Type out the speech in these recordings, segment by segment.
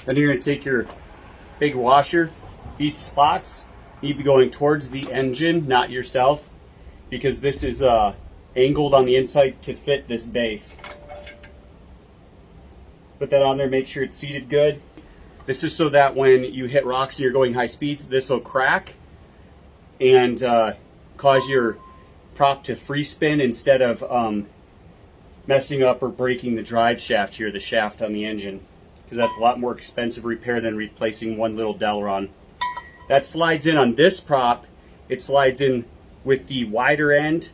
Then you're going to take your big washer. These spots need to be going towards the engine, not yourself, because this is angled on the inside to fit this base. Put that on there, make sure it's seated good. This is so that when you hit rocks and you're going high speeds, this will crack and cause your prop to free spin instead of messing up or breaking the drive shaft here, the shaft on the engine, because that's a lot more expensive repair than replacing one little dowelron. That slides in on this prop. It slides in with the wider end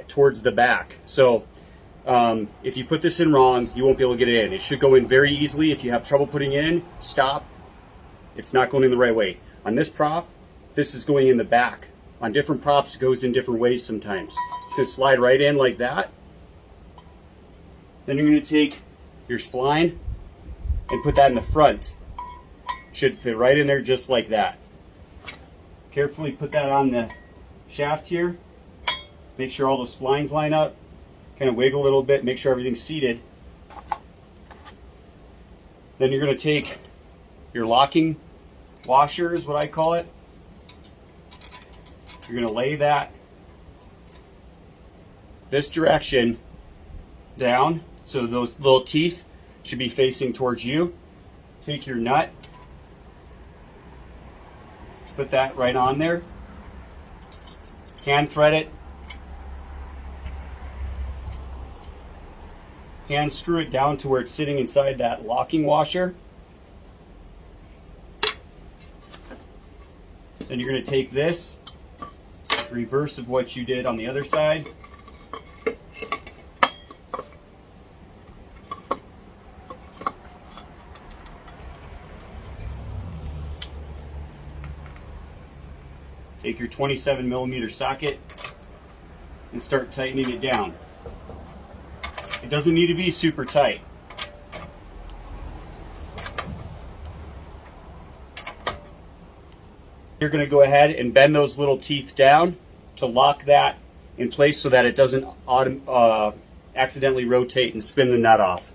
towards the back. So if you put this in wrong, you won't be able to get it in. It should go in very easily. If you have trouble putting it in, stop. It's not going in the right way. On this prop, this is going in the back. On different props, it goes in different ways sometimes. It's going to slide right in like that. Then you're going to take your spline and put that in the front. Should fit right in there just like that. Carefully put that on the shaft here. Make sure all the splines line up. Kind of wiggle a little bit, make sure everything's seated. Then you're going to take your locking washer, is what I call it. You're going to lay that this direction down, so those little teeth should be facing towards you. Take your nut, put that right on there, hand thread it, hand screw it down to where it's sitting inside that locking washer. Then you're going to take this, reverse of what you did on the other side. Take your 27mm socket and start tightening it down. It doesn't need to be super tight. You're going to go ahead and bend those little teeth down to lock that in place so that it doesn't accidentally rotate and spin the nut off.